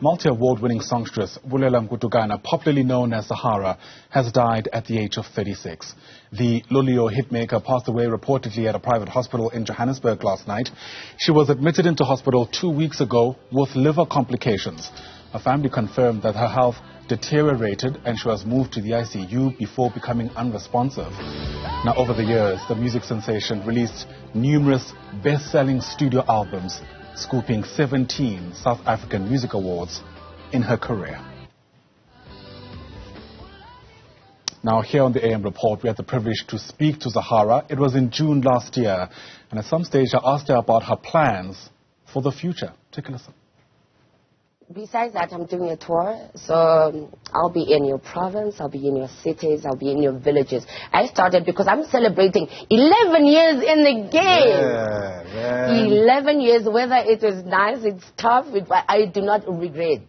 Multi-award-winning songstress Bulelwa Mkutu-kana, popularly known as Zahara, has died at the age of 36. The Loliwe hitmaker passed away reportedly at a private hospital in Johannesburg last night. She was admitted into hospital 2 weeks ago with liver complications. Her family confirmed that her health deteriorated and she was moved to the ICU before becoming unresponsive. Now, over the years, the music sensation released numerous best-selling studio albums, scooping 17 South African Music Awards in her career. Now, here on the AM Report, we had the privilege to speak to Zahara. It was in June last year, and at some stage I asked her about her plans for the future. Take a listen. Besides that, I'm doing a tour, so I'll be in your province, I'll be in your cities, I'll be in your villages. I started because I'm celebrating 11 years in the game. Yeah. 11 years, whether it is nice, it's tough, I do not regret.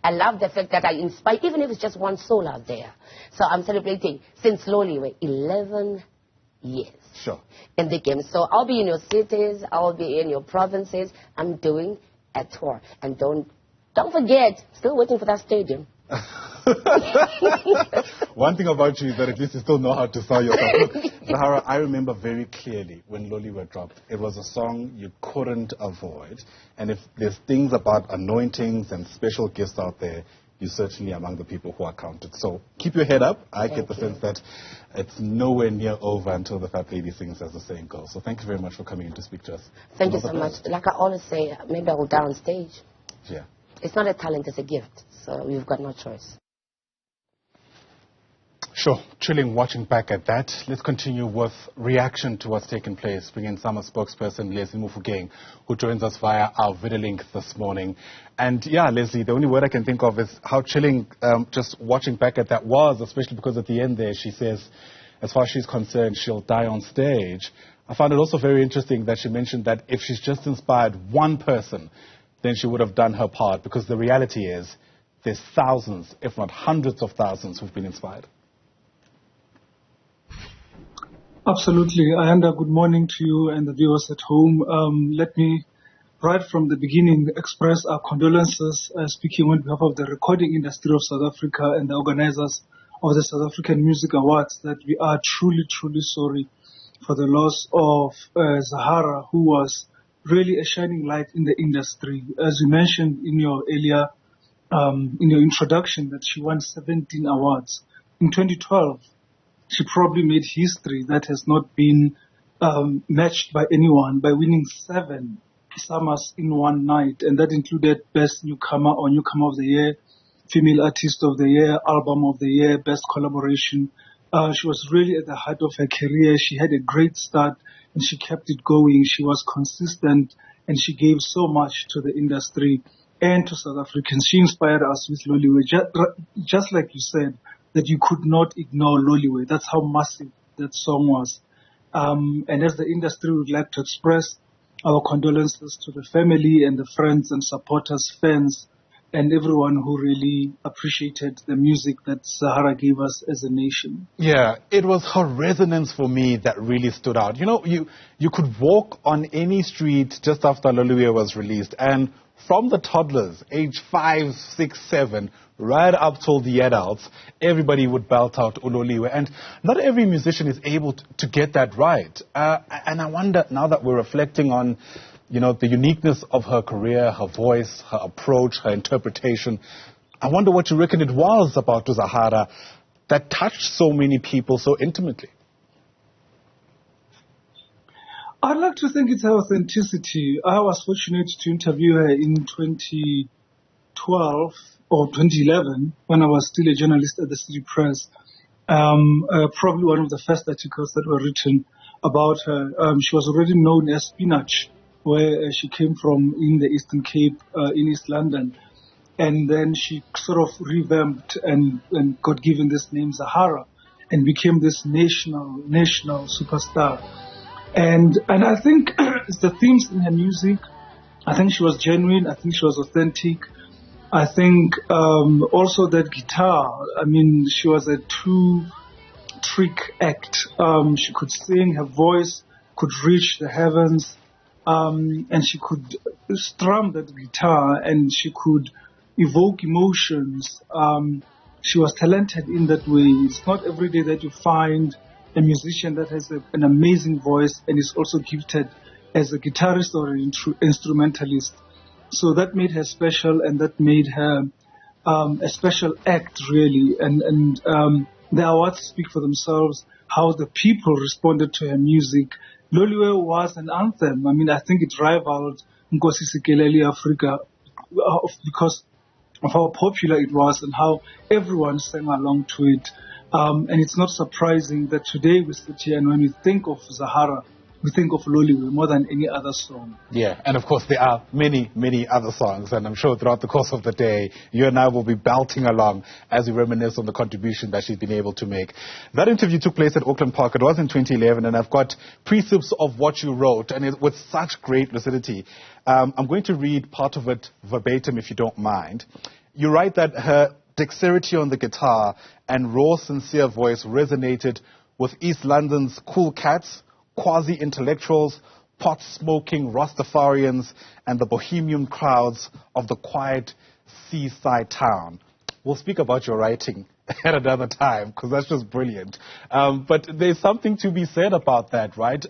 I love the fact that I inspire, even if it's just one soul out there. So I'm celebrating since Loliwe, 11 years. Sure. In the game. So I'll be in your cities, I'll be in your provinces. I'm doing a tour. And don't forget, still waiting for that stadium. One thing about you is that at least you still know how to sell yourself. Look, Zahara, I remember very clearly when Loliwe dropped. It was a song you couldn't avoid. And if there's things about anointings and special gifts out there, you're certainly among the people who are counted. So keep your head up. I get the sense that it's nowhere near over until the fat lady sings, as the saying goes. So thank you very much for coming in to speak to us. Thank you so much. Like I always say, maybe I will die on stage. Yeah. It's not a talent, it's a gift. So we've got no choice. Sure. Chilling watching back at that. Let's continue with reaction to what's taken place. Bring in Summer Spokesperson Lesley Mofokeng, who joins us via our video link this morning. And yeah, Lesley, the only word I can think of is how chilling just watching back at that was, especially because at the end there she says, as far as she's concerned, she'll die on stage. I found it also very interesting that she mentioned that if she's just inspired one person, then she would have done her part, because the reality is there's thousands, if not hundreds of thousands, who've been inspired. Absolutely. Ayanda, good morning to you and the viewers at home. Let me, right from the beginning, express our condolences, speaking on behalf of the recording industry of South Africa and the organizers of the South African Music Awards, that we are truly, truly sorry for the loss of Zahara, who was really a shining light in the industry. As you mentioned in your earlier, in your introduction, that she won 17 awards. In 2012, she probably made history that has not been matched by anyone, by winning 7 Summers in one night. And that included Best Newcomer or Newcomer of the Year, Female Artist of the Year, Album of the Year, Best Collaboration. She was really at the heart of her career. She had a great start and she kept it going. She was consistent and she gave so much to the industry and to South Africans. She inspired us with Loliwe, just like you said, that you could not ignore Loliwe. That's how massive that song was. And as the industry, would like to express our condolences to the family and the friends and supporters, fans, and everyone who really appreciated the music that Zahara gave us as a nation. Yeah, it was her resonance for me that really stood out. You know, you could walk on any street just after Loliwe was released, and from the toddlers, age 5, 6, 7, right up till the adults, everybody would belt out Loliwe. And not every musician is able to get that right. And I wonder, now that we're reflecting on, you know, the uniqueness of her career, her voice, her approach, her interpretation, I wonder what you reckon it was about Zahara that touched so many people so intimately. I'd like to think it's her authenticity. I was fortunate to interview her in 2012 or 2011 when I was still a journalist at the City Press. Probably one of the first articles that were written about her. She was already known as Spinach, where she came from in the Eastern Cape, in East London. And then she sort of revamped and got given this name Zahara and became this national superstar. And I think it's the themes in her music. I think she was genuine. I think she was authentic. I think also that guitar, I mean, she was a two-trick act. She could sing, her voice could reach the heavens, and she could strum that guitar, and she could evoke emotions. She was talented in that way. It's not every day that you find a musician that has an amazing voice and is also gifted as a guitarist or an instrumentalist. So that made her special, and that made her a special act, really. And the awards speak for themselves, how the people responded to her music. Loliwe was an anthem. I mean, I think it rivaled Nkosi Sikeleli Africa because of how popular it was and how everyone sang along to it. And it's not surprising that today we sit here and when we think of Zahara, we think of Loliwe more than any other song. Yeah, and of course there are many, many other songs, and I'm sure throughout the course of the day, you and I will be belting along as we reminisce on the contribution that she's been able to make. That interview took place at Auckland Park. It was in 2011, and I've got precepts of what you wrote, and with such great lucidity. I'm going to read part of it verbatim, if you don't mind. You write that her dexterity on the guitar and raw, sincere voice resonated with East London's cool cats, quasi-intellectuals, pot-smoking Rastafarians, and the bohemian crowds of the quiet seaside town. We'll speak about your writing at another time, because that's just brilliant. But there's something to be said about that, right?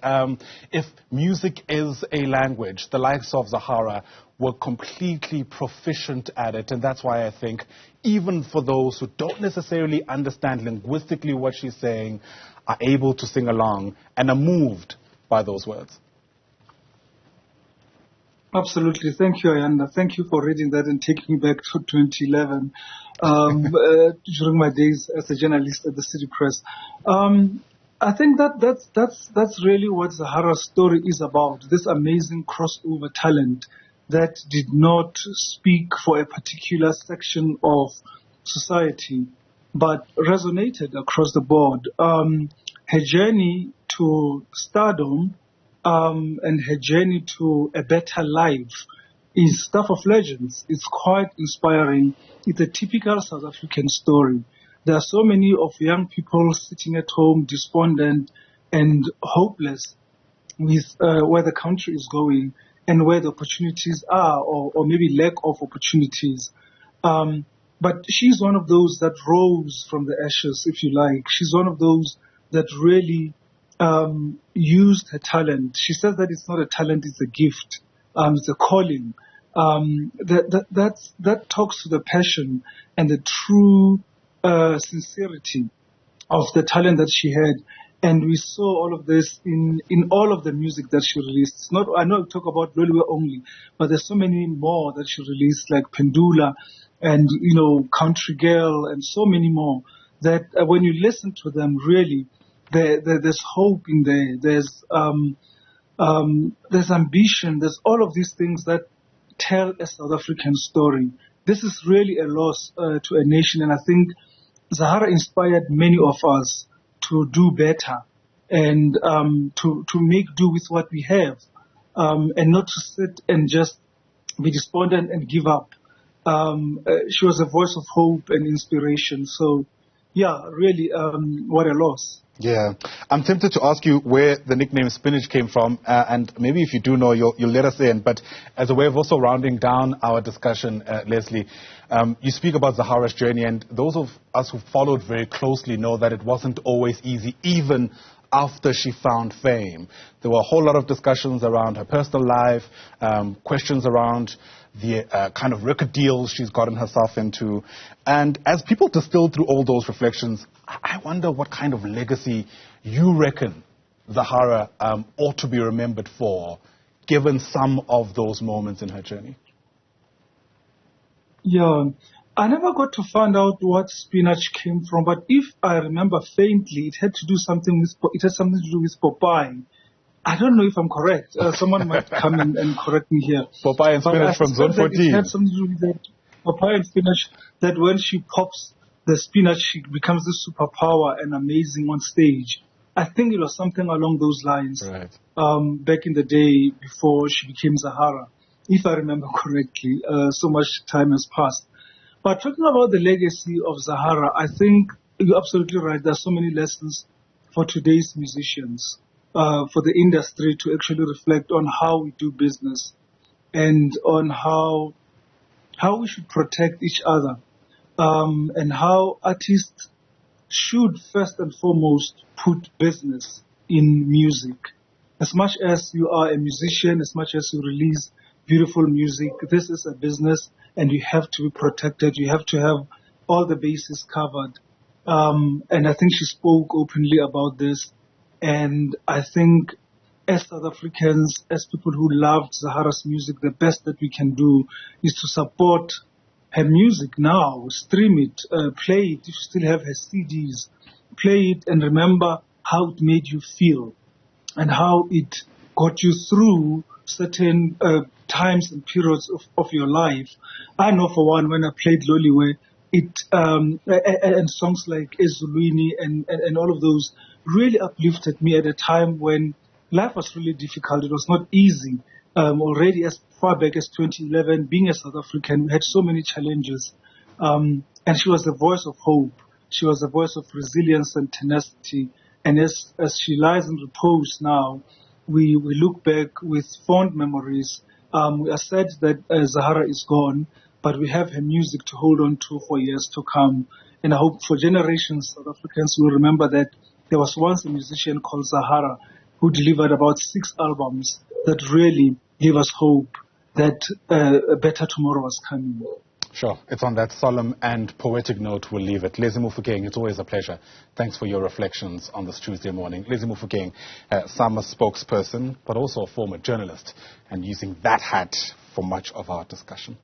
If music is a language, the likes of Zahara were completely proficient at it, and that's why I think even for those who don't necessarily understand linguistically what she's saying, are able to sing along and are moved by those words. Absolutely. Thank you, Ayanda. Thank you for reading that and taking me back to 2011 during my days as a journalist at the City Press. I think that's really what Zahara's story is about, this amazing crossover talent that did not speak for a particular section of society, but resonated across the board. Her journey to stardom and her journey to a better life is stuff of legends. It's quite inspiring. It's a typical South African story. There are so many of young people sitting at home, despondent and hopeless with where the country is going and where the opportunities are, or maybe lack of opportunities. But she's one of those that rose from the ashes, if you like. She's one of those that really used her talent. She says that it's not a talent, it's a gift. It's a calling. That talks to the passion and the true sincerity of the talent that she had. And we saw all of this in all of the music that she released. It's not, I know I talk about Loliwe only, but there's so many more that she released, like Pendula and, Country Girl and so many more, that when you listen to them, really, there's hope in there. There's ambition. There's all of these things that tell a South African story. This is really a loss to a nation, and I think Zahara inspired many of us to do better and to make do with what we have, and not to sit and just be despondent and give up. She was a voice of hope and inspiration. So, yeah, really, what a loss. Yeah. I'm tempted to ask you where the nickname Spinach came from, and maybe if you do know, you'll let us in. But as a way of also rounding down our discussion, Lesley, you speak about Zahara's journey, and those of us who followed very closely know that it wasn't always easy, even after she found fame. There were a whole lot of discussions around her personal life, questions around the kind of record deals she's gotten herself into. And as people distill through all those reflections, I wonder what kind of legacy you reckon Zahara ought to be remembered for, given some of those moments in her journey. Yeah, I never got to find out what spinach came from, but if I remember faintly, it had something to do with Popeye. I don't know if I'm correct. Someone might come and correct me here. Popeye and spinach from Zone 14. It had something to do with that. Popeye and spinach, that when she pops the spinach, she becomes this superpower and amazing on stage. I think it was something along those lines. Right. Back in the day before she became Zahara, if I remember correctly. So much time has passed. But talking about the legacy of Zahara, I think you're absolutely right. There are so many lessons for today's musicians, for the industry to actually reflect on how we do business and on how how we should protect each other, and how artists should first and foremost put business in music. As much as you are a musician, as much as you release beautiful music, this is a business and you have to be protected. You have to have all the bases covered. And I think she spoke openly about this. And I think as South Africans, as people who loved Zahara's music, the best that we can do is to support her music now, stream it, play it. If you still have her CDs, play it and remember how it made you feel and how it got you through certain times and periods of your life. I know for one, when I played Loliwe, and songs like Ezulwini and all of those really uplifted me at a time when life was really difficult. It was not easy. Already as far back as 2011, being a South African, we had so many challenges. And she was the voice of hope. She was the voice of resilience and tenacity. And as she lies in repose now, we look back with fond memories. We are sad that Zahara is gone, but we have her music to hold on to for years to come. And I hope for generations, South Africans will remember that there was once a musician called Zahara who delivered about 6 albums that really gave us hope that a better tomorrow was coming. Sure. It's on that solemn and poetic note we'll leave it. Lesley Mofokeng, it's always a pleasure. Thanks for your reflections on this Tuesday morning. Lesley Mofokeng, SAMA spokesperson, but also a former journalist, and using that hat for much of our discussion.